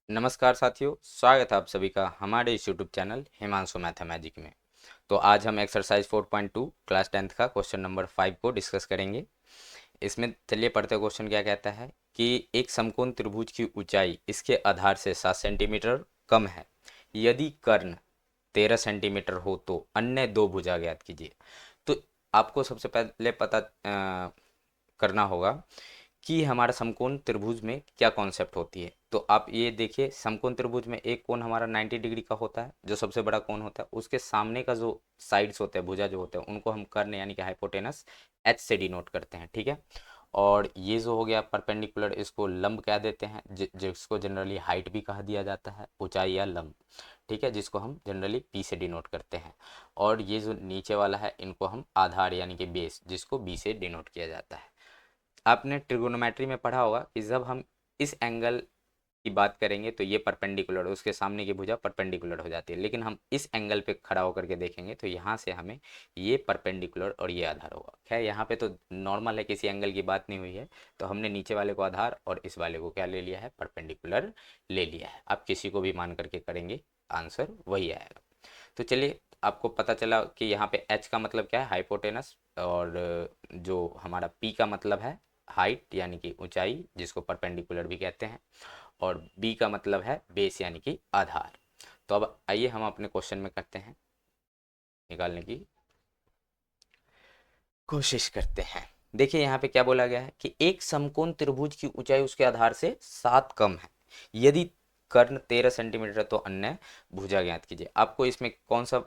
नमस्कार साथियों, स्वागत है आप सभी का हमारे इस यूट्यूब चैनल हिमांशु मैथमेटिक में। तो आज हम एक्सरसाइज 4.2 क्लास 10th का क्वेश्चन नंबर 5 को डिस्कस करेंगे। इसमें चलिए पढ़ते क्वेश्चन क्या कहता है कि एक समकोण त्रिभुज की ऊंचाई इसके आधार से 7 सेंटीमीटर कम है। यदि कर्ण 13 सेंटीमीटर हो तो अन्य दो भुजा ज्ञात कीजिए। तो आपको सबसे पहले पता करना होगा कि हमारा समकोण त्रिभुज में क्या कॉन्सेप्ट होती है। तो आप ये देखिए, समकोण त्रिभुज में एक कोण हमारा 90 डिग्री का होता है, जो सबसे बड़ा कोण होता है। उसके सामने का जो साइड्स होते हैं, भुजा जो होते हैं, उनको हम कर्ण यानी कि हाइपोटेनस एच से डिनोट करते हैं, ठीक है। और ये जो हो गया परपेंडिकुलर, इसको लंब कह देते हैं, जिसको जनरली हाइट भी कहा दिया जाता है, ऊंचाई या लंब, ठीक है, जिसको हम जनरली पी से डिनोट करते हैं। और ये जो नीचे वाला है, इनको हम आधार यानी कि बेस, जिसको बी से डिनोट किया जाता है। आपने ट्रिगोनोमेट्री में पढ़ा होगा कि जब हम इस एंगल की बात करेंगे तो ये परपेंडिकुलर, उसके सामने की भुजा परपेंडिकुलर हो जाती है। लेकिन हम इस एंगल पे खड़ा होकर के देखेंगे तो यहाँ से हमें ये परपेंडिकुलर और ये आधार होगा। खैर यहाँ पे तो नॉर्मल है, किसी एंगल की बात नहीं हुई है, तो हमने नीचे वाले को आधार और इस वाले को क्या ले लिया है, परपेंडिकुलर ले लिया है। आप किसी को भी मान करके करेंगे, आंसर वही आएगा। तो चलिए, आपको पता चला कि यहाँ पे एच का मतलब क्या है, हाइपोटेनस, और जो हमारा पी का मतलब है हाइट यानी कि ऊंचाई, जिसको परपेंडिकुलर भी कहते हैं, और बी का मतलब है बेस यानी कि आधार। तो अब आइए हम अपने क्वेश्चन में करते हैं, निकालने की कोशिश करते हैं। देखिए यहाँ पे क्या बोला गया है कि एक समकोण त्रिभुज की ऊंचाई उसके आधार से 7 कम है। यदि कर्ण 13 सेंटीमीटर तो अन्य भुजा ज्ञात कीजिए। आपको इसमें कौन सा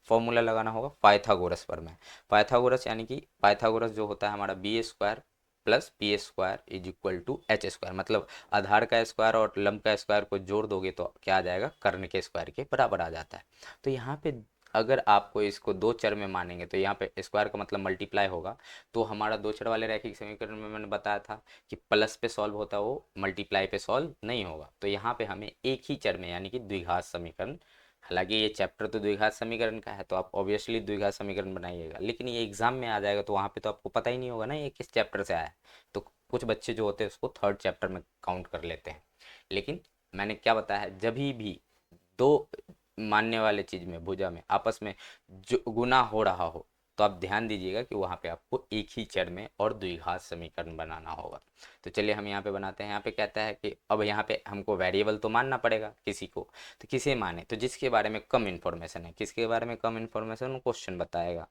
फॉर्मूला लगाना होगा, पाइथागोरस प्रमेय। पाइथागोरस यानी कि पाइथागोरस जो होता है हमारा B square plus P square is equal to H square, मतलब आधार का स्क्वायर और लंब का स्क्वायर को जोड़ दोगे तो क्या आ जाएगा, कर्ण के स्क्वायर के बराबर आ जाता है। तो यहाँ पे अगर आपको इसको दो चर में मानेंगे तो यहाँ पे स्क्वायर का मतलब मल्टीप्लाई होगा। तो हमारा दो चर वाले रैखिक समीकरण में मैंने बताया था कि प्लस पे सॉल्व होता है, वो मल्टीप्लाई पे सॉल्व नहीं होगा। तो यहाँ पे हमें एक ही चर में यानी कि द्विघात समीकरण, हालांकि ये चैप्टर तो द्विघात समीकरण का है तो आप ऑब्वियसली द्विघात समीकरण बनाइएगा, लेकिन ये एग्जाम में आ जाएगा तो वहाँ पे तो आपको पता ही नहीं होगा ना ये किस चैप्टर से आया है। तो कुछ बच्चे जो होते हैं उसको थर्ड चैप्टर में काउंट कर लेते हैं। लेकिन मैंने क्या बताया है, जब भी दो मानने वाले चीज में, भुजा में आपस में जो गुना हो रहा हो, तो आप ध्यान दीजिएगा कि वहां पे आपको एक ही चर में और द्विघात समीकरण बनाना होगा। तो चलिए हम यहाँ पे बनाते हैं। यहाँ पे कहता है कि अब यहाँ पे हमको वेरिएबल तो मानना पड़ेगा किसी को, तो किसे माने, तो जिसके बारे में कम इन्फॉर्मेशन है। किसके बारे में कम इन्फॉर्मेशन, क्वेश्चन बताएगा।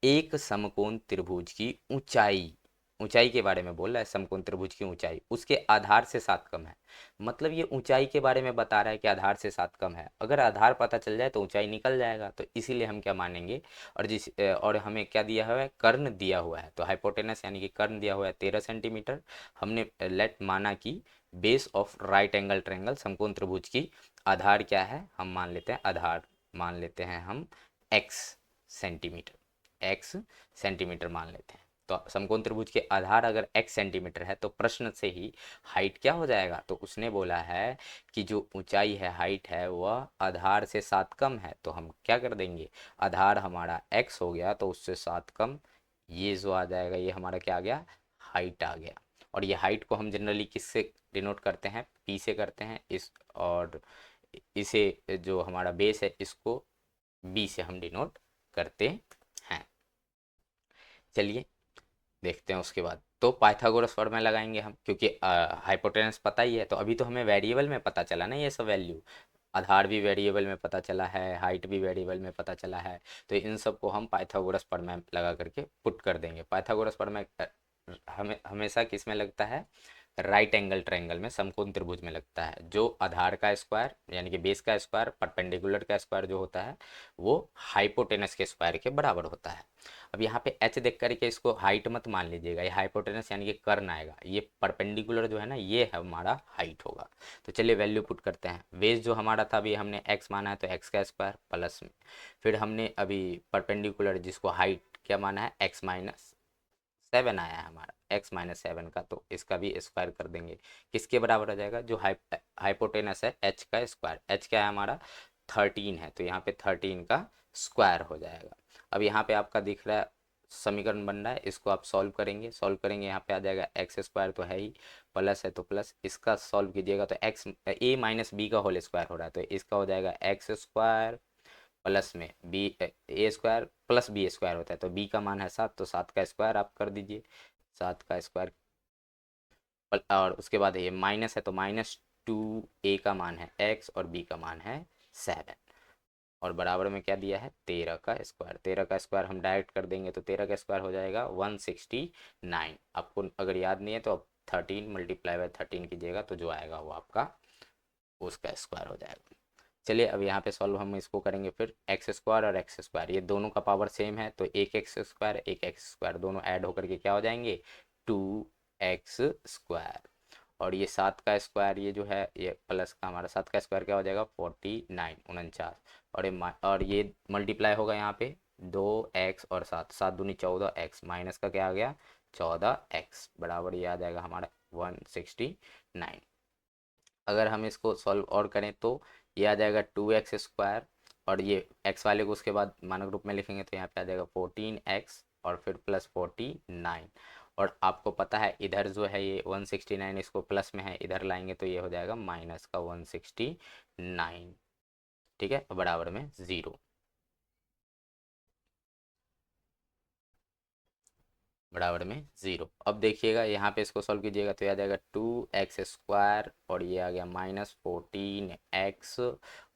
एक समकोण त्रिभुज की ऊंचाई, ऊंचाई के बारे में बोल रहा है, समकोण त्रिभुज की ऊंचाई उसके आधार से 7 कम है। मतलब ये ऊंचाई के बारे में बता रहा है कि आधार से 7 कम है। अगर आधार पता चल जाए तो ऊंचाई निकल जाएगा, तो इसीलिए हम क्या मानेंगे। और हमें क्या दिया हुआ है, कर्ण दिया हुआ है, तो हाइपोटेनस यानी कि कर्ण दिया हुआ है 13 सेंटीमीटर। हमने लेट माना कि base of right angle triangle, समकोण त्रिभुज की आधार क्या है, हम मान लेते हैं आधार, मान लेते हैं हम एक्स सेंटीमीटर, एक्स सेंटीमीटर मान लेते हैं। तो समकोण त्रिभुज के आधार अगर एक्स सेंटीमीटर है तो प्रश्न से ही हाइट क्या हो जाएगा, तो उसने बोला है कि जो ऊंचाई है, हाइट है, वह आधार से 7 कम है। तो हम क्या कर देंगे, आधार हमारा एक्स हो गया तो उससे 7 कम, ये जो आ जाएगा ये हमारा क्या आ गया, हाइट आ गया। और ये हाइट को हम जनरली किससे डिनोट करते हैं, पी से करते हैं इस, और इसे जो हमारा बेस है इसको बी से हम डिनोट करते हैं। चलिए देखते हैं उसके बाद। तो पाइथागोरस फॉर्मूला लगाएंगे हम, क्योंकि हाइपोटेनस पता ही है, तो अभी तो हमें वेरिएबल में पता चला ना ये सब वैल्यू। आधार भी वेरिएबल में पता चला है, हाइट भी वेरिएबल में पता चला है, तो इन सब को हम पाइथागोरस प्रमेय लगा करके पुट कर देंगे। पाइथागोरस प्रमेय हमें हमेशा किस में लगता है, राइट एंगल ट्रायंगल में, समकोण त्रिभुज में लगता है। जो आधार का स्क्वायर यानी कि बेस का स्क्वायर, परपेंडिकुलर का स्क्वायर जो होता है, वो हाइपोटेनस के स्क्वायर के बराबर होता है। अब यहाँ पे एच देख करके इसको हाइट मत मान लीजिएगा, ये हाइपोटेनस यानी कि कर्ण आएगा, ये परपेंडिकुलर जो है ना, ये हमारा हाइट होगा। तो चलिए वैल्यू पुट करते हैं। बेस जो हमारा था अभी हमने एक्स माना है, तो एक्स का स्क्वायर प्लस में, फिर हमने अभी परपेंडिकुलर जिसको हाइट क्या माना है, एक्स माइनस 7 आया है हमारा, एक्स माइनस 7 का, तो इसका भी स्क्वायर कर देंगे। किसके बराबर हो जाएगा, जो हाइपोटेनस है एच का स्क्वायर, एच क्या है हमारा 13 है, तो यहाँ पे 13 का स्क्वायर हो जाएगा। अब यहाँ पे आपका दिख रहा है समीकरण बन रहा है, इसको आप सॉल्व करेंगे यहाँ पे आ जाएगा एक्स स्क्वायर तो है ही, प्लस है तो प्लस, इसका सॉल्व कीजिएगा तो एक्स ए माइनस बी का होल स्क्वायर हो रहा है, तो इसका हो जाएगा एक्स स्क्वायर प्लस में बी ए स्क्वायर प्लस बी स्क्वायर होता है, तो बी का मान है 7, तो 7 का स्क्वायर आप कर दीजिए, 7 का स्क्वायर, और उसके बाद ये माइनस है तो -2 ए का मान है एक्स और बी का मान है 7, और बराबर में क्या दिया है 13 का स्क्वायर, 13 का स्क्वायर हम डायरेक्ट कर देंगे तो 13 का स्क्वायर हो जाएगा 169। आपको अगर याद नहीं है तो अब 13 मल्टीप्लाई बाय 13 कीजिएगा तो जो आएगा वो आपका उसका स्क्वायर हो जाएगा। चलिए अब यहाँ पे सॉल्व हम इसको करेंगे, फिर एक्स स्क्वायर और एक्स स्क्वायर ये दोनों का पावर सेम है, तो एक एक्स स्क्वायर दोनों ऐड होकर के क्या हो जाएंगे 2x स्क्वायर, और ये 7 का स्क्वायर ये जो है ये प्लस का हमारा 7 का स्क्वायर क्या हो जाएगा 49 49, और ये मल्टीप्लाई होगा यहाँ पे 2x और 7 7 दूनी 14x, माइनस का क्या आ गया 14x, बराबर ये आ जाएगा हमारा 169। अगर हम इसको सॉल्व और करें तो ये आ जाएगा 2x स्क्वायर, और ये x वाले को उसके बाद मानक रूप में लिखेंगे तो यहाँ पे आ जाएगा 14x और फिर प्लस 49, और आपको पता है इधर जो है ये 169 इसको प्लस में है, इधर लाएंगे तो ये हो जाएगा माइनस का 169, ठीक है, बराबर में 0, बराबर में 0। अब देखिएगा यहाँ पे इसको सॉल्व कीजिएगा तो ये आ जाएगा 2x स्क्वायर और ये आ गया -14x,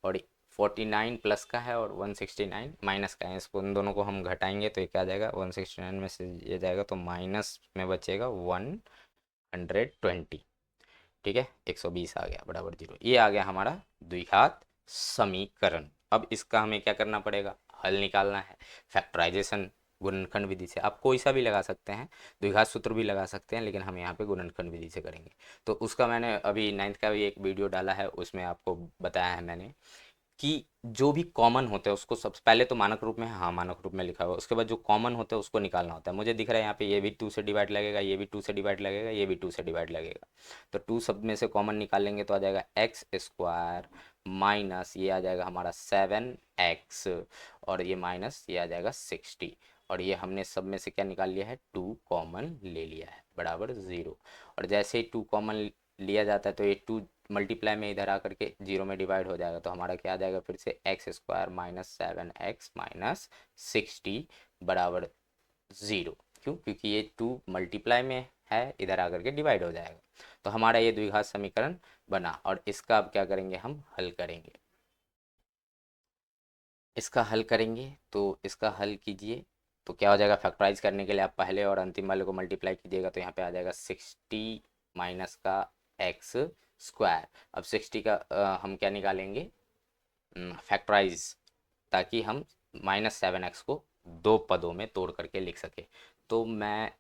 और 49 प्लस का है और 169 माइनस का है, इसको उन दोनों को हम घटाएंगे तो ये क्या आ जाएगा 169 में से ये जाएगा तो माइनस में बचेगा 120, ठीक है 120 आ गया बराबर 0, ये आ गया हमारा द्विघात समीकरण। अब इसका हमें क्या करना पड़ेगा, हल निकालना है, फैक्टराइजेशन गुणनखंड विधि से, आप कोई सा भी लगा सकते हैं, द्विघात सूत्र भी लगा सकते हैं, लेकिन हम यहाँ पे गुणनखंड विधि से करेंगे। तो उसका मैंने अभी 9th का भी एक वीडियो डाला है, उसमें आपको बताया है मैंने कि जो भी कॉमन होते हैं उसको सबसे पहले तो मानक रूप में, हाँ मानक रूप में लिखा हुआ है, उसके बाद जो कॉमन होते हैं उसको निकालना होता है। मुझे दिख रहा है यहाँ पे ये भी 2 से डिवाइड लगेगा, ये भी 2 से डिवाइड लगेगा, ये भी 2 से डिवाइड लगेगा, तो 2 सब में से कॉमन निकालेंगे तो आ जाएगा एक्स स्क्वायर माइनस ये आ जाएगा हमारा 7x, और ये माइनस ये आ जाएगा 60, और ये हमने सब में से क्या निकाल लिया है 2 कॉमन ले लिया है बराबर 0, और जैसे ही 2 कॉमन लिया जाता है तो ये 2 मल्टीप्लाई में इधर आकर के 0 में डिवाइड हो जाएगा, तो हमारा क्या आ जाएगा फिर से x square minus 7x minus 60 बराबर 0, क्यों, क्योंकि ये 2 मल्टीप्लाई में है इधर आकर के डिवाइड हो जाएगा, तो हमारा ये द्विघात समीकरण बना, और इसका अब क्या करेंगे हम हल करेंगे, इसका हल करेंगे तो इसका हल कीजिए तो क्या हो जाएगा, फैक्टराइज करने के लिए आप पहले और अंतिम वाले को मल्टीप्लाई कीजिएगा तो यहाँ पे आ जाएगा 60 माइनस का एक्स स्क्वायर। अब 60 का हम क्या निकालेंगे फैक्टराइज, ताकि हम -7x को दो पदों में तोड़ करके लिख सके, तो मैं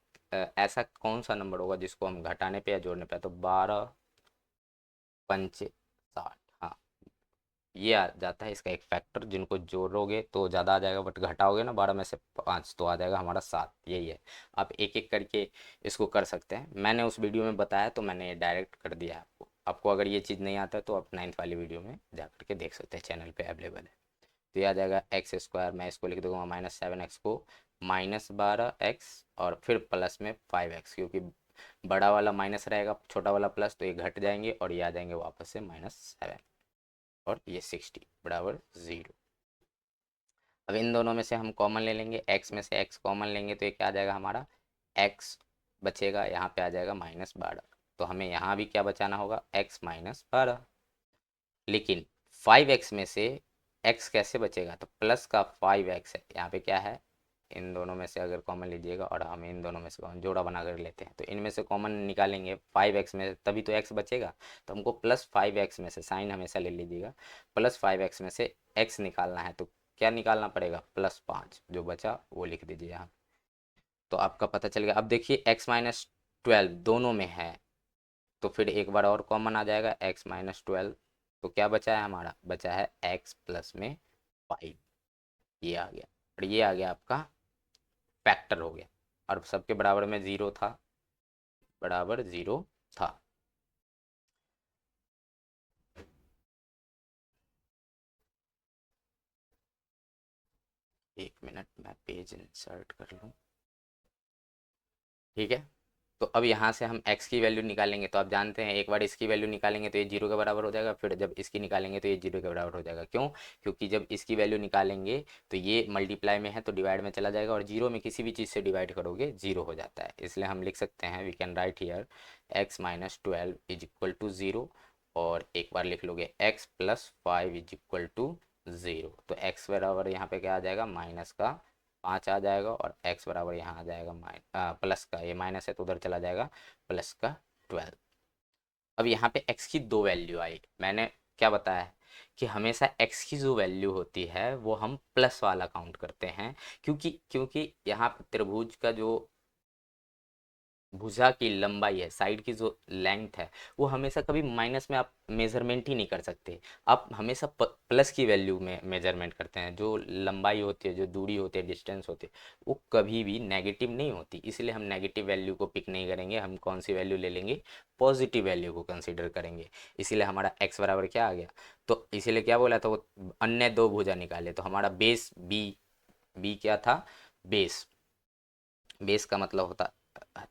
ऐसा कौन सा नंबर होगा जिसको हम घटाने पे या जोड़ने पे, तो 12 पंचे 60, हाँ ये आ जाता है इसका एक फैक्टर, जिनको जोड़ोगे तो ज़्यादा आ जाएगा बट घटाओगे ना 12 में से 5 तो आ जाएगा हमारा 7, यही है। आप एक एक करके इसको कर सकते हैं, मैंने उस वीडियो में बताया तो मैंने डायरेक्ट कर दिया है आपको, आपको अगर ये चीज़ नहीं आता है तो आप 9th वाली वीडियो में जा करके देख सकते हैं, चैनल पे अवेलेबल है। तो ये आ जाएगा एक्स स्क्वायर, मैं इसको लिख दूंगा -7x को -12x और फिर प्लस में 5x, क्योंकि बड़ा वाला माइनस रहेगा छोटा वाला प्लस, तो ये घट जाएंगे और ये आ जाएंगे वापस से -7, और ये 60 बराबर 0। अब इन दोनों में से हम कॉमन ले लेंगे, x में से x कॉमन लेंगे तो ये क्या आ जाएगा हमारा x बचेगा, यहाँ पे आ जाएगा -12, तो हमें यहाँ भी क्या बचाना होगा x -12, लेकिन 5x में से x कैसे बचेगा, तो प्लस का 5x है, यहाँ पे क्या है इन दोनों में से अगर कॉमन लीजिएगा, और हम इन दोनों में से कॉमन जोड़ा बना कर लेते हैं तो इनमें से कॉमन निकालेंगे 5x में, तभी तो x बचेगा, तो हमको +5x में से, साइन हमेशा ले लीजिएगा, +5x में से x निकालना है, तो क्या निकालना पड़ेगा +5, जो बचा वो लिख दीजिए यहाँ, तो आपका पता चल गया। अब देखिए x-12 दोनों में है, तो फिर एक बार और कॉमन आ जाएगा x-12, तो क्या बचा है हमारा, बचा है x प्लस में 5, ये आ गया, और ये आ गया आपका फैक्टर हो गया, और सबके बराबर में 0 था, बराबर 0 था। एक मिनट मैं पेज इंसर्ट कर लूँ। ठीक है। तो अब यहाँ से हम x की वैल्यू निकालेंगे, तो आप जानते हैं एक बार इसकी वैल्यू निकालेंगे तो ये 0 के बराबर हो जाएगा, फिर जब इसकी निकालेंगे तो ये 0 के बराबर हो जाएगा। क्यों? क्योंकि जब इसकी वैल्यू निकालेंगे तो ये मल्टीप्लाई में है तो डिवाइड में चला जाएगा, और जीरो में किसी भी चीज़ से डिवाइड करोगे जीरो हो जाता है। इसलिए हम लिख सकते हैं, we can write here x minus 12 is equal to 0, और एक बार लिख लोगे x plus 5 is equal to 0। तो x बराबर यहाँ पे क्या आ जाएगा, माइनस का 5 आ जाएगा, और x बराबर यहाँ आ जाएगा प्लस का, ये माइनस है तो उधर चला जाएगा, प्लस का 12। अब यहाँ पे x की दो वैल्यू आई। मैंने क्या बताया है कि हमेशा x की जो वैल्यू होती है वो हम प्लस वाला काउंट करते हैं, क्योंकि यहाँ पे त्रिभुज का जो भुजा की लंबाई है, साइड की जो लेंथ है, वो हमेशा कभी माइनस में आप मेजरमेंट ही नहीं कर सकते। आप हमेशा प्लस की वैल्यू में मेजरमेंट करते हैं। जो लंबाई होती है, जो दूरी होती है, डिस्टेंस होती है, वो कभी भी नेगेटिव नहीं होती। इसलिए हम नेगेटिव वैल्यू को पिक नहीं करेंगे। हम कौन सी वैल्यू ले लेंगे, पॉजिटिव वैल्यू को कंसिडर करेंगे। इसीलिए हमारा एक्स बराबर क्या आ गया, तो इसीलिए क्या बोला था, वो अन्य दो भुजा निकाले, तो हमारा बेस बी, बी क्या था, बेस। बेस का मतलब होता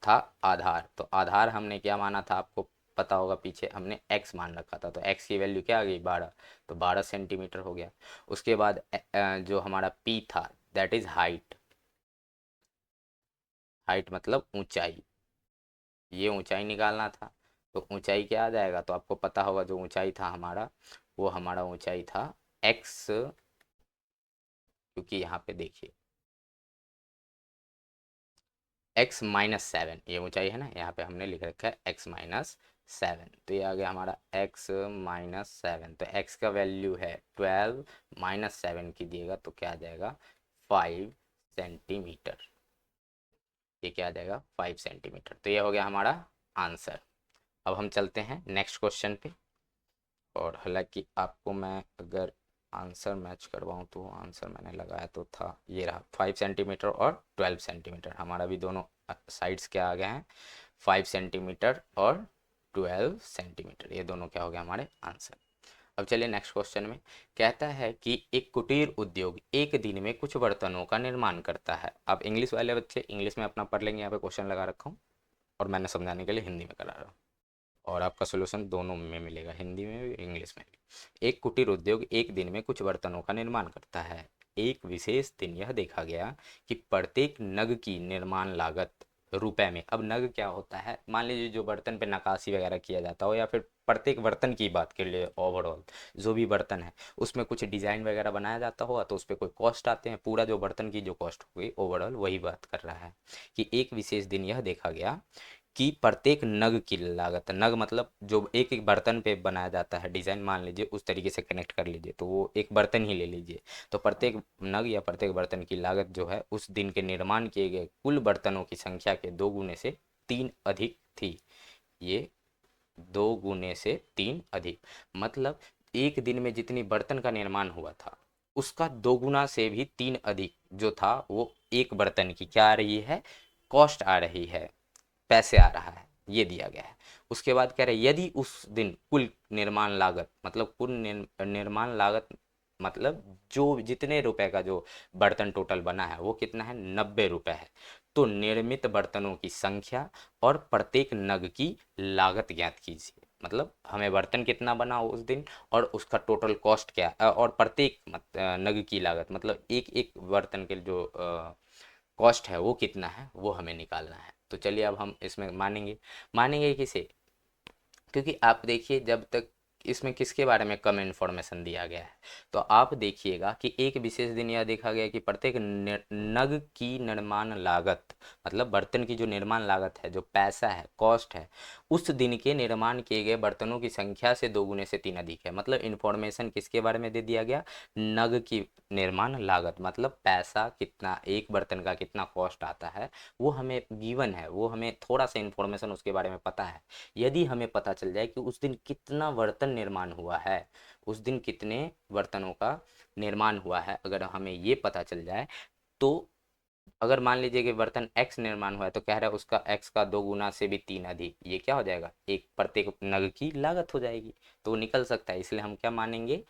था आधार। तो आधार हमने क्या माना था, आपको पता होगा, पीछे हमने x मान रखा था, तो x की वैल्यू क्या आ गई, 12। तो 12 सेंटीमीटर हो गया। उसके बाद जो हमारा p था, दैट इज हाइट। हाइट मतलब ऊंचाई, ये ऊंचाई निकालना था। तो ऊंचाई क्या आ जाएगा, तो आपको पता होगा जो ऊंचाई था हमारा, वो हमारा ऊंचाई था x, क्योंकि यहाँ पे देखिए x माइनस 7 ये ऊंचाई है ना, यहाँ पे हमने लिख रखा है x माइनस 7। तो ये आ गया हमारा x माइनस 7। तो x का वैल्यू है 12, माइनस 7 कीजिएगा तो क्या आ जाएगा, 5 सेंटीमीटर। ये क्या आ जाएगा, 5 सेंटीमीटर। तो ये हो गया हमारा आंसर। अब हम चलते हैं नेक्स्ट क्वेश्चन पे। और हालांकि आपको मैं अगर आंसर मैच करवाऊँ तो आंसर मैंने लगाया तो था, ये रहा 5 सेंटीमीटर और 12 सेंटीमीटर। हमारा भी दोनों साइड्स क्या आ गए हैं, 5 सेंटीमीटर और 12 सेंटीमीटर, ये दोनों क्या हो गया हमारे आंसर। अब चलिए नेक्स्ट क्वेश्चन में। कहता है कि एक कुटीर उद्योग एक दिन में कुछ बर्तनों का निर्माण करता है। अब इंग्लिश वाले बच्चे इंग्लिश में अपना पढ़ लेंगे, यहाँ पे क्वेश्चन लगा रखा हूँ और मैंने समझाने के लिए हिंदी में करा रहा हूँ, और आपका सोल्यूशन दोनों में मिलेगा, हिंदी में भी इंग्लिश में भी। एक कुटीर उद्योग एक दिन में कुछ बर्तनों का निर्माण करता है। एक विशेष दिन यह देखा गया कि प्रत्येक नग की निर्माण लागत रुपए में। अब नग क्या होता है, मान लीजिए जो बर्तन पे नक्काशी वगैरह किया जाता हो, या फिर प्रत्येक बर्तन की बात कर ले, ओवरऑल जो भी बर्तन है उसमें कुछ डिजाइन वगैरह बनाया जाता होगा, तो उस पर कोई कॉस्ट आते हैं। पूरा जो बर्तन की जो कॉस्ट होगी ओवरऑल वही बात कर रहा है कि एक विशेष दिन यह देखा गया कि प्रत्येक नग की लागत, नग मतलब जो एक एक बर्तन पे बनाया जाता है डिजाइन, मान लीजिए उस तरीके से कनेक्ट कर लीजिए, तो वो एक बर्तन ही ले लीजिए। तो प्रत्येक नग या प्रत्येक बर्तन की लागत जो है उस दिन के निर्माण किए गए कुल बर्तनों की संख्या के 2 गुने से 3 अधिक थी। ये 2 गुने से 3 अधिक, मतलब एक दिन में जितनी बर्तन का निर्माण हुआ था उसका 2 गुना से भी 3 अधिक जो था, वो एक बर्तन की क्या आ रही है, कॉस्ट आ रही है, पैसे आ रहा है, ये दिया गया है। उसके बाद कह रहे यदि उस दिन कुल निर्माण लागत, मतलब कुल निर्माण लागत मतलब जो जितने रुपए का जो बर्तन टोटल बना है वो कितना है, 90 रुपए है। तो निर्मित बर्तनों की संख्या और प्रत्येक नग की लागत ज्ञात कीजिए। मतलब हमें बर्तन कितना बना उस दिन और उसका टोटल कॉस्ट क्या और प्रत्येक नग की लागत, मतलब एक एक बर्तन के जो कॉस्ट है वो कितना है, वो हमें निकालना है। तो चलिए अब हम इसमें मानेंगे। मानेंगे किसे, क्योंकि आप देखिए जब तक इसमें किसके बारे में कम इन्फॉर्मेशन दिया गया है, तो आप देखिएगा कि एक विशेष दिन यह देखा गया कि प्रत्येक नग की निर्माण लागत, मतलब बर्तन की जो निर्माण लागत है, जो पैसा है, कॉस्ट है, उस दिन के निर्माण किए गए बर्तनों की संख्या से 2 गुने से 3 अधिक है। मतलब इन्फॉर्मेशन किसके बारे में दे दिया गया, नग की निर्माण लागत, मतलब पैसा कितना, एक बर्तन का कितना कॉस्ट आता है वो हमें गिवन है, वो हमें थोड़ा सा इन्फॉर्मेशन उसके बारे में पता है। यदि हमें पता चल जाए कि उस दिन कितना बर्तन निर्माण हुआ है, उस दिन कितने बर्तनों का निर्माण हुआ है, अगर हमें ये पता चल जाए, तो अगर मान लीजिए कि बर्तन x निर्माण हुआ है तो कह रहा है उसका x का 2 गुना से भी 3 अधिक, ये क्या हो जाएगा, एक प्रत्येक नग की लागत हो जाएगी। तो वो निकल सकता है, इसलिए हम क्या मानेंगे,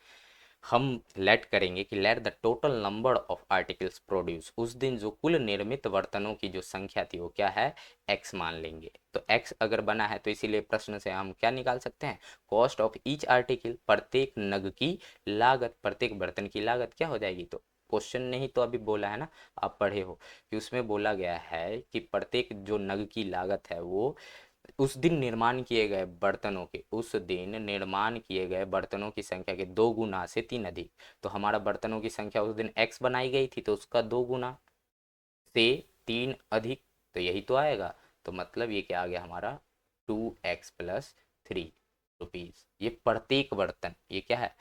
हम लेट करेंगे कि let the total number of articles produce, उस दिन जो कुल निर्मित बर्तनों की जो संख्या थी वो क्या है, एक्स मान लेंगे। तो एक्स अगर बना है तो इसीलिए प्रश्न से हम क्या निकाल सकते हैं, कॉस्ट ऑफ ईच आर्टिकल, प्रत्येक नग की लागत, प्रत्येक बर्तन की लागत क्या हो जाएगी। तो क्वेश्चन ने ही तो अभी बोला है ना, आप पढ़े हो कि उसमें बोला गया है कि प्रत्येक जो नग की लागत है वो उस दिन निर्माण किए गए बर्तनों के, उस दिन निर्माण किए गए बर्तनों की संख्या के 2 गुना से 3 अधिक। तो हमारा बर्तनों की संख्या उस दिन x बनाई गई थी तो उसका 2 गुना से 3 अधिक, तो यही तो आएगा। तो मतलब ये क्या आ गया हमारा, 2x+3 रुपीज। ये प्रत्येक बर्तन, ये क्या है,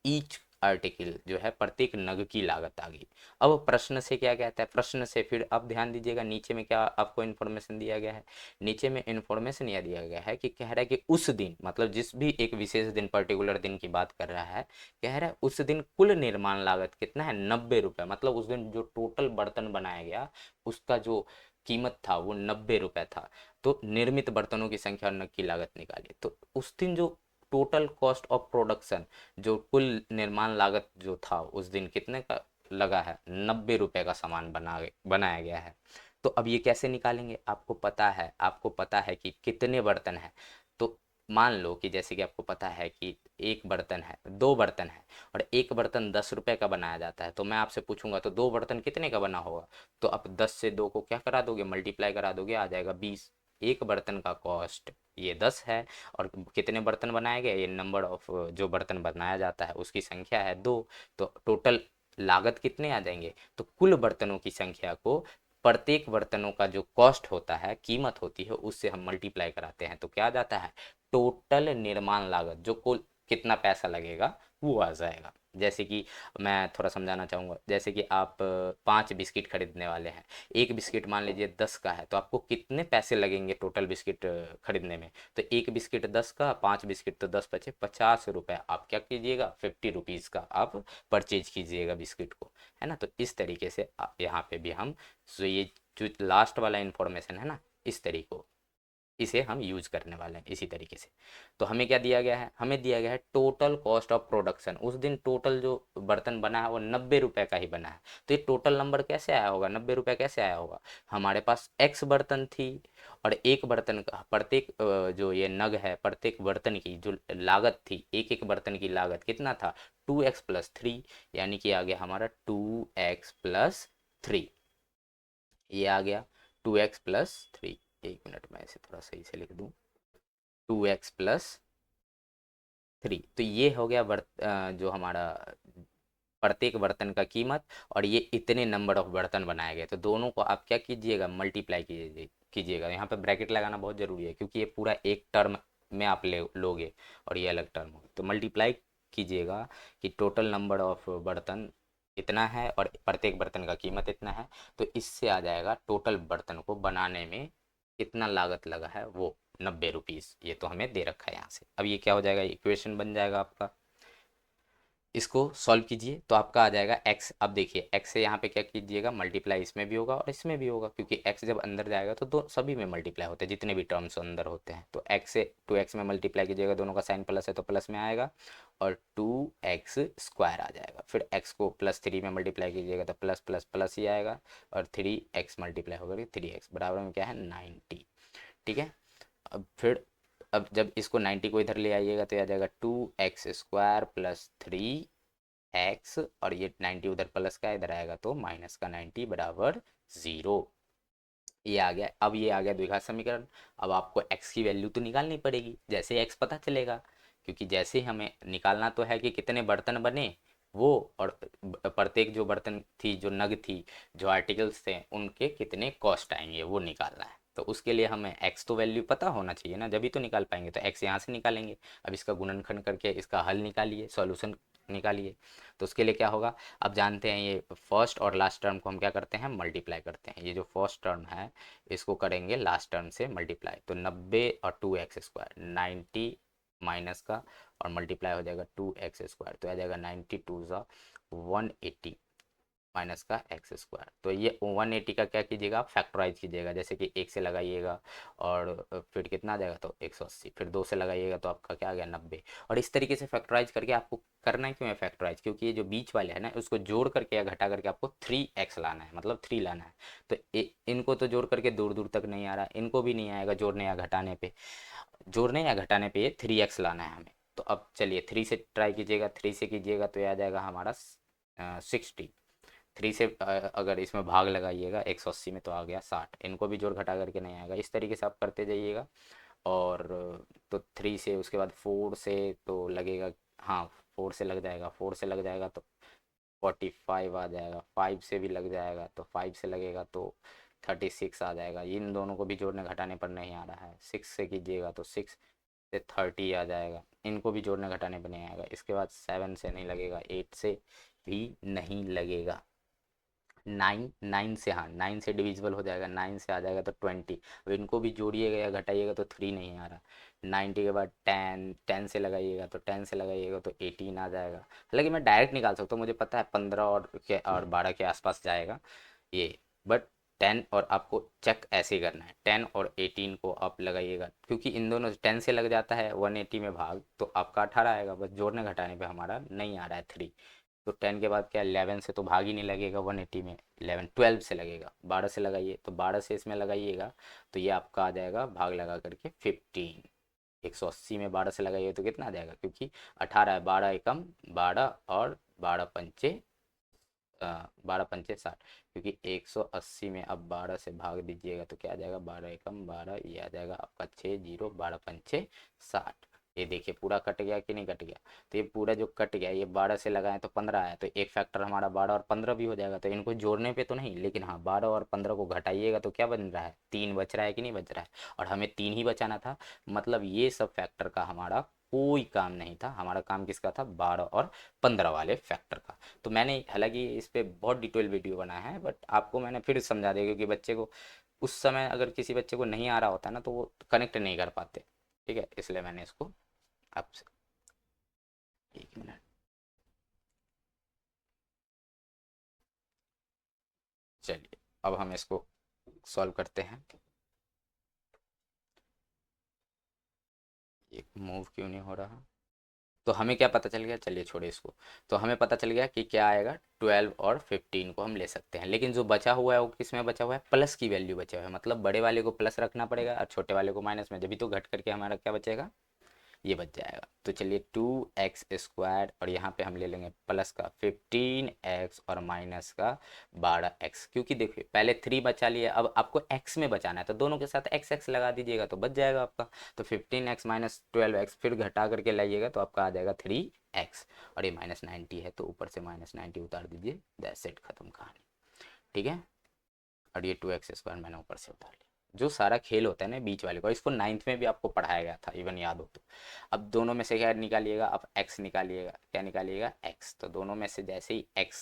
ईच आर्टिकल जो है प्रत्येक नग की लागत आ गई। अब प्रश्न से क्या कहता है, प्रश्न से फिर अब ध्यान दीजिएगा नीचे में क्या आपको इन्फॉर्मेशन दिया गया है। नीचे में इन्फॉर्मेशन यह दिया गया है कि कह रहा है कि उस दिन, मतलब जिस भी एक विशेष दिन, पर्टिकुलर दिन की बात कर रहा है, कह रहा है उस दिन कुल निर्माण लागत कितना है, 90 रुपये। मतलब उस दिन जो टोटल बर्तन बनाया गया उसका जो कीमत था वो 90 रुपये था। तो निर्मित बर्तनों की संख्या और नग की लागत निकालिए। तो उस दिन जो टोटल कॉस्ट ऑफ प्रोडक्शन, जो कुल निर्माण लागत जो था उस दिन कितने का लगा है, 90 रुपये का सामान बनाया गया है। तो अब ये कैसे निकालेंगे, आपको पता है, आपको पता है कि कितने बर्तन हैं। तो मान लो कि जैसे कि आपको पता है कि एक बर्तन है, दो बर्तन है, और एक बर्तन 10 रुपये का बनाया जाता है। तो मैं आपसे पूछूंगा तो दो बर्तन कितने का बना होगा। तो आप 10 से 2 को क्या करा दोगे, मल्टीप्लाई करा दोगे, आ जाएगा 20। एक बर्तन का कॉस्ट ये 10 है, और कितने बर्तन बनाए गए, ये नंबर ऑफ जो बर्तन बनाया जाता है उसकी संख्या है 2। तो टोटल लागत कितने आ जाएंगे, तो कुल बर्तनों की संख्या को प्रत्येक बर्तनों का जो कॉस्ट होता है, कीमत होती है, उससे हम मल्टीप्लाई कराते हैं तो क्या आ जाता है, टोटल निर्माण लागत, जो कुल कितना पैसा लगेगा वो आ जाएगा। जैसे कि मैं थोड़ा समझाना चाहूँगा, जैसे कि आप 5 बिस्किट खरीदने वाले हैं, एक बिस्किट मान लीजिए 10 का है, तो आपको कितने पैसे लगेंगे टोटल बिस्किट खरीदने में। तो एक बिस्किट 10 का, 5 बिस्किट तो 10 बचे 50 रुपये, आप क्या कीजिएगा, 50 रुपीज़ का आप परचेज कीजिएगा बिस्किट को, है ना। तो इस तरीके से यहाँ पे भी हम, तो ये जो लास्ट वाला इंफॉर्मेशन है ना, इस तरीके इसे हम यूज करने वाले हैं इसी तरीके से। तो हमें क्या दिया गया है, हमें दिया गया है टोटल कॉस्ट ऑफ प्रोडक्शन, उस दिन टोटल जो बर्तन बना है वो 90 रुपये का ही बना है। तो ये टोटल नंबर कैसे आया होगा, 90 रुपये कैसे आया होगा, हमारे पास एक्स बर्तन थी, और एक बर्तन का प्रत्येक जो ये नग है, प्रत्येक बर्तन की जो लागत थी, एक एक बर्तन की लागत कितना था, 2x+3, यानी कि आ गया हमारा 2x+3, ये आ गया 2x+3। एक मिनट में ऐसे थोड़ा सही से लिख दूं, 2x+3। तो ये हो गया जो हमारा प्रत्येक बर्तन का कीमत, और ये इतने नंबर ऑफ बर्तन बनाए गए। तो दोनों को आप क्या कीजिएगा, मल्टीप्लाई कीजिएगा। यहाँ पे ब्रैकेट लगाना बहुत ज़रूरी है क्योंकि ये पूरा एक टर्म में आप ले लोगे और ये अलग टर्म होगा। तो मल्टीप्लाई कीजिएगा कि टोटल नंबर ऑफ बर्तन इतना है और प्रत्येक बर्तन का कीमत इतना है। तो इससे आ जाएगा टोटल बर्तन को बनाने में कितना लागत लगा है, वो 90 रुपीज़। ये तो हमें दे रखा है यहाँ से। अब ये क्या हो जाएगा, इक्वेशन बन जाएगा आपका। इसको सॉल्व कीजिए तो आपका आ जाएगा x। अब देखिए x से यहाँ पे क्या कीजिएगा, मल्टीप्लाई इसमें भी होगा और इसमें भी होगा, क्योंकि x जब अंदर जाएगा तो दो सभी में मल्टीप्लाई होते हैं, जितने भी टर्म्स अंदर होते हैं। तो x से 2x में मल्टीप्लाई कीजिएगा, दोनों का साइन प्लस है तो प्लस में आएगा, और 2x² आ जाएगा। फिर x को +3 में मल्टीप्लाई कीजिएगा तो प्लस प्लस प्लस ही आएगा, और 3x मल्टीप्लाई होगा 3x बराबर में क्या है, 90। ठीक है। अब फिर अब जब इसको 90 को इधर ले आइएगा तो आ जाएगा 2x² + 3x, और ये 90 उधर प्लस का इधर आएगा तो माइनस का 90 बराबर 0। ये आ गया। अब ये आ गया द्विघात समीकरण। अब आपको x की वैल्यू तो निकालनी पड़ेगी, जैसे x पता चलेगा, क्योंकि जैसे हमें निकालना तो है कि कितने बर्तन बने वो, और प्रत्येक जो बर्तन थी, जो नग थी, जो आर्टिकल्स थे, उनके कितने कॉस्ट आएंगे वो निकालना है। तो उसके लिए हमें x तो वैल्यू पता होना चाहिए ना, जब ही तो निकाल पाएंगे। तो x यहाँ से निकालेंगे। अब इसका गुणनखंड करके इसका हल निकालिए, सॉल्यूशन निकालिए। तो उसके लिए क्या होगा, अब जानते हैं ये फर्स्ट और लास्ट टर्म को हम क्या करते हैं, मल्टीप्लाई करते हैं। ये जो फर्स्ट टर्म है इसको करेंगे लास्ट टर्म से मल्टीप्लाई, तो 90 और 2x², 90 माइनस का, और मल्टीप्लाई हो जाएगा 2x², तो आ जाएगा 90 2 ज़ा 180। माइनस का एक्स स्क्वायर। तो ये 180 का क्या कीजिएगा आप फैक्टराइज कीजिएगा, जैसे कि 1 से लगाइएगा और फिर कितना आ जाएगा तो 180, फिर 2 से लगाइएगा तो आपका क्या आ गया 90। और इस तरीके से फैक्टराइज करके आपको करना है क्यों है फैक्टराइज, क्योंकि ये जो बीच वाले है ना उसको जोड़ करके या घटा करके आपको 3x लाना है, मतलब 3 लाना है। तो इनको तो जोड़ करके दूर दूर तक नहीं आ रहा, इनको भी नहीं आएगा जोड़ने या घटाने पे, जोड़ने या घटाने पे ये 3x लाना है हमें। तो अब चलिए 3 से ट्राई कीजिएगा, 3 से कीजिएगा तो ये आ जाएगा हमारा 60। 3 से अगर इसमें भाग लगाइएगा 180 में तो आ गया 60, इनको भी जोड़ घटा करके नहीं आएगा। इस तरीके से आप करते जाइएगा। और तो 3 से उसके बाद 4 से तो लगेगा, हाँ 4 से लग जाएगा, 4 से लग जाएगा तो 45 आ जाएगा, 5 से भी लग जाएगा तो 5 से लगेगा तो 36 आ जाएगा। इन दोनों को भी जोड़ने घटाने पर नहीं आ रहा है। 6 से कीजिएगा तो 6 से 30 आ जाएगा, इनको भी जोड़ने घटाने पर नहीं आएगा। इसके बाद 7 से नहीं लगेगा, 8 से भी नहीं लगेगा। 9 से, हाँ 9 से डिविजिबल हो जाएगा, 9 से आ जाएगा तो 20। अब इनको भी जोड़िएगा या घटाइएगा तो 3 नहीं आ रहा। 90 के बाद 10 से लगाइएगा तो 10 से लगाइएगा तो 18 आ जाएगा। हालांकि मैं डायरेक्ट निकाल सकता हूँ, मुझे पता है 15 और 12 के आसपास जाएगा ये, बट 10 और आपको चेक ऐसे ही करना है। 10 और 18 को आप लगाइएगा, क्योंकि इन दोनों 10 से लग जाता है 180 में भाग तो आपका 18 आएगा, बस जोड़ने घटाने पे हमारा नहीं आ रहा है 3। तो 10 के बाद क्या 11 से तो भाग ही नहीं लगेगा 180 में, 11 12 से लगेगा। 12 से लगाइए तो 12 से इसमें लगाइएगा तो ये आपका आ जाएगा भाग लगा करके 15। 180 में 12 से लगाइए तो कितना आ जाएगा, क्योंकि 18 है, 12 एकम 12 और 12 पंचे 12 पंचे 60, क्योंकि 180 में अब 12 से भाग दीजिएगा तो क्या आ जाएगा 12 एकम 12, ये आ जाएगा आपका 6 जीरो 12 पंचे 60। ये देखिए पूरा कट गया कि नहीं कट गया। तो ये पूरा जो कट गया ये 12 से लगाए तो 15 आया, तो एक फैक्टर हमारा 12 और 15 भी हो जाएगा। तो इनको जोड़ने पे तो नहीं, लेकिन हाँ 12 और 15 को घटाइएगा तो क्या बन रहा है 3 बच रहा है कि नहीं बच रहा है। और हमें 3 ही बचाना था, मतलब ये सब फैक्टर का हमारा कोई काम नहीं था, हमारा काम किसका था 12 और 15 वाले फैक्टर का। तो मैंने हालांकि इस पे बहुत डिटेल वीडियो बनाया है, बट आपको मैंने फिर समझा दिया, क्योंकि बच्चे को उस समय अगर किसी बच्चे को नहीं आ रहा होता ना तो वो कनेक्ट नहीं कर पाते। ठीक है, इसलिए मैंने इसको आपसे 1 मिनट। चलिए अब हम इसको सॉल्व करते हैं। एक मूव क्यों नहीं हो रहा। तो हमें क्या पता चल गया, चलिए छोड़िए इसको। तो हमें पता चल गया कि क्या आएगा 12 और 15 को हम ले सकते हैं, लेकिन जो बचा हुआ है वो किस में बचा हुआ है, प्लस की वैल्यू बचा हुआ है, मतलब बड़े वाले को प्लस रखना पड़ेगा और छोटे वाले को माइनस में, जब भी तो घट करके हमारा क्या बचेगा ये बच जाएगा। तो चलिए 2x² और यहाँ पे हम ले लेंगे प्लस का 15x और माइनस का 12x, क्योंकि देखिए पहले 3 बचा लिया, अब आपको x में बचाना है तो दोनों के साथ x लगा दीजिएगा तो बच जाएगा आपका। तो 15x माइनस 12x फिर घटा करके लाइएगा तो आपका आ जाएगा 3x। और ये -90 है तो ऊपर से -90 उतार दीजिए, दैट्स इट, खत्म कहानी। ठीक है, और ये 2x² मैंने ऊपर से उतार लिया। जो सारा खेल होता है ना बीच वाले को, इसको 9th में भी आपको पढ़ाया गया था, इवन याद हो तो। अब दोनों में से क्या निकालिएगा, अब x निकालिएगा, क्या निकालिएगा x, तो दोनों में से जैसे ही x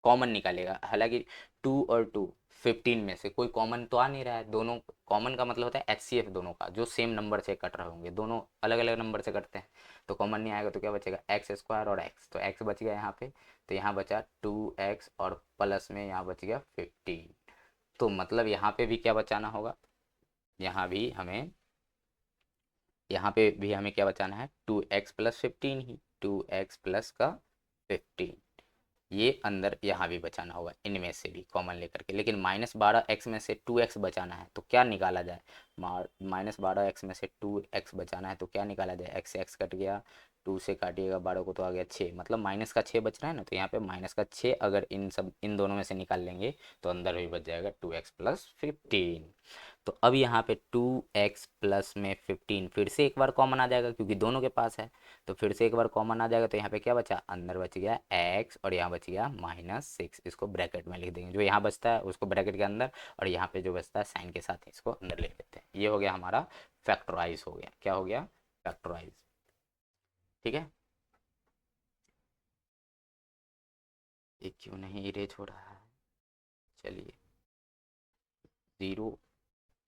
कॉमन निकालेगा, हालांकि 2 और 2 15 में से कोई कॉमन तो आ नहीं रहा है, दोनों कॉमन का मतलब होता है HCF दोनों का, जो सेम नंबर से कट रहे होंगे, दोनों अलग अलग नंबर से कटते हैं तो कॉमन नहीं आएगा तो क्या बचेगा x² और x, तो x बच गया यहाँ पे, तो यहाँ बचा 2x और प्लस में यहाँ बच गया 15। तो मतलब यहाँ पे भी क्या बचाना होगा, यहाँ भी हमें यहाँ पे भी हमें क्या बचाना है 2x प्लस 15 ही, 2x प्लस का 15, ये अंदर यहाँ भी बचाना होगा, इनमें से भी कॉमन लेकर के। लेकिन -12x में से 2x बचाना है तो क्या निकाला जाए, -12x में से 2x बचाना है तो क्या निकाला जाए, x कट गया, 2 से काटिएगा 12 को तो आ गया 6, मतलब माइनस का 6 बच रहा है ना, तो यहाँ पे माइनस का 6 अगर इन दोनों में से निकाल लेंगे तो अंदर भी बच जाएगा 2x प्लस 15। तो अब यहाँ पे 2x प्लस में 15 फिर से एक बार कॉमन आ जाएगा क्योंकि दोनों के पास है, तो फिर से एक बार कॉमन आ जाएगा तो यहाँ पे क्या बचा, अंदर बच गया x और यहाँ बच गया -6, इसको ब्रैकेट में लिख देंगे, जो यहाँ बचता है उसको ब्रैकेट के अंदर, और यहाँ पे जो बचता है साइन के साथ इसको अंदर ले लेते हैं। ये हो गया हमारा फैक्टराइज, हो गया क्या हो गया फैक्टराइज। ठीक है, ये क्यों नहीं इरेज हो रहा है, चलिए 0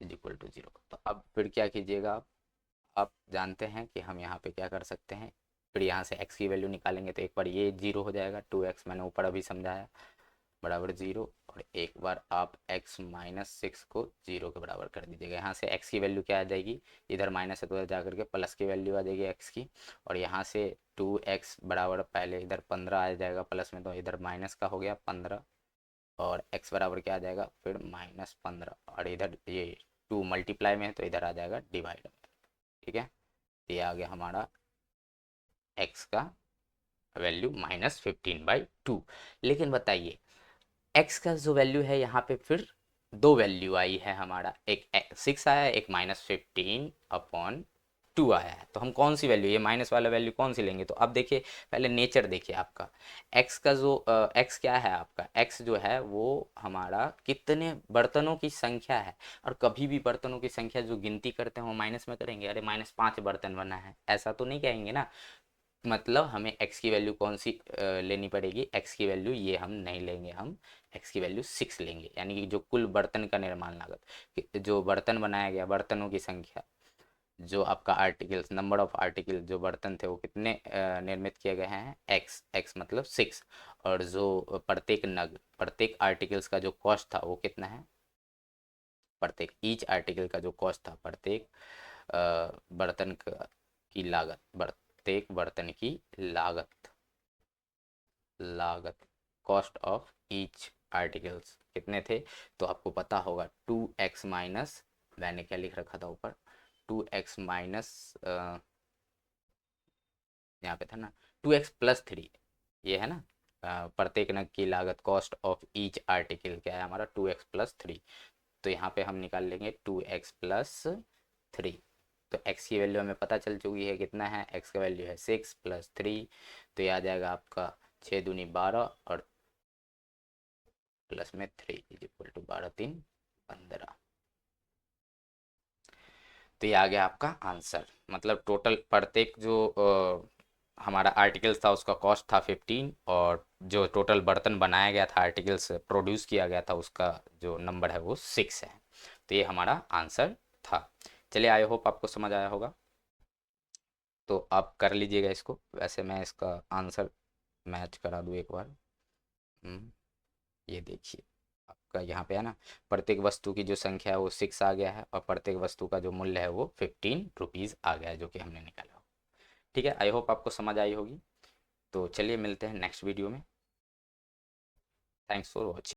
= 0। तो अब फिर क्या कीजिएगा आप जानते हैं कि हम यहाँ पे क्या कर सकते हैं, फिर यहाँ से x की वैल्यू निकालेंगे तो एक बार ये 0 हो जाएगा, 2x मैंने ऊपर अभी समझाया, बराबर 0, और एक बार आप x माइनस 6 को 0 के बराबर कर दीजिएगा। यहाँ से x की वैल्यू क्या आ जाएगी, इधर माइनस है तो इधर जा करके प्लस की वैल्यू आ जाएगी x की, और यहाँ से 2x बराबर पहले इधर 15 आ जाएगा प्लस में, तो इधर माइनस का हो गया 15, और x बराबर क्या आ जाएगा फिर -15, और इधर ये 2 मल्टीप्लाई में है तो इधर आ जाएगा डिवाइड में। ठीक है, ये आ गया हमारा x का वैल्यू -15/2। लेकिन बताइए x का जो वैल्यू है यहाँ पे फिर दो वैल्यू आई है हमारा, एक 6 आया है, एक -15/2 आया है, तो हम कौन सी वैल्यू, ये माइनस वाला वैल्यू कौन सी लेंगे। तो अब देखिए पहले नेचर देखिए आपका, x का जो x क्या है आपका, x जो है वो हमारा कितने बर्तनों की संख्या है, और कभी भी बर्तनों की संख्या जो गिनती करते हैं वो माइनस में करेंगे, अरे -5 बर्तन बना है ऐसा तो नहीं कहेंगे ना। मतलब हमें x की वैल्यू कौन सी लेनी पड़ेगी, x की वैल्यू ये हम नहीं लेंगे, हम x की वैल्यू 6 लेंगे, यानी कि जो कुल बर्तन का निर्माण लागत, जो बर्तन बनाया गया, बर्तनों की संख्या, जो आपका आर्टिकल्स, नंबर ऑफ आर्टिकल, जो बर्तन थे वो कितने निर्मित किए गए हैं, x मतलब 6, और जो प्रत्येक नग, प्रत्येक आर्टिकल्स का जो कॉस्ट था वो कितना है, प्रत्येक ईच आर्टिकल का जो कॉस्ट था, प्रत्येक बर्तन की लागत, प्रत्येक बर्तन की लागत, लागत कॉस्ट ऑफ ईच आर्टिकल्स कितने थे, तो आपको पता होगा 2x माइनस, मैंने क्या लिख रखा था ऊपर, 2x माइनस, यहाँ पे था ना 2x+3, ये है ना, प्रत्येक नग की लागत, कॉस्ट ऑफ ईच आर्टिकल क्या है हमारा 2x+3, तो यहाँ पे हम निकाल लेंगे 2x+3। तो x की वैल्यू हमें पता चल चुकी है, कितना है, x का वैल्यू है 6 + 3, तो ये आ जाएगा आपका 6 दूनी 12, और प्लस में 3 = 12 3 15। तो ये आ गया आपका आंसर, मतलब टोटल प्रत्येक जो हमारा आर्टिकल्स था उसका कॉस्ट था 15, और जो टोटल बर्तन बनाया गया था, आर्टिकल्स प्रोड्यूस किया गया था, उसका जो नंबर है वो 6 है। तो ये हमारा आंसर था। चलिए, आई होप आपको समझ आया होगा, तो आप कर लीजिएगा इसको। वैसे मैं इसका आंसर मैच करा दूँ एक बार। ये देखिए आपका यहाँ पे है ना, प्रत्येक वस्तु की जो संख्या है वो 6 आ गया है, और प्रत्येक वस्तु का जो मूल्य है वो 15 रुपीज़ आ गया है, जो कि हमने निकाला हो। ठीक है, आई होप आपको समझ आई होगी। तो चलिए मिलते हैं नेक्स्ट वीडियो में। Thanks for watching.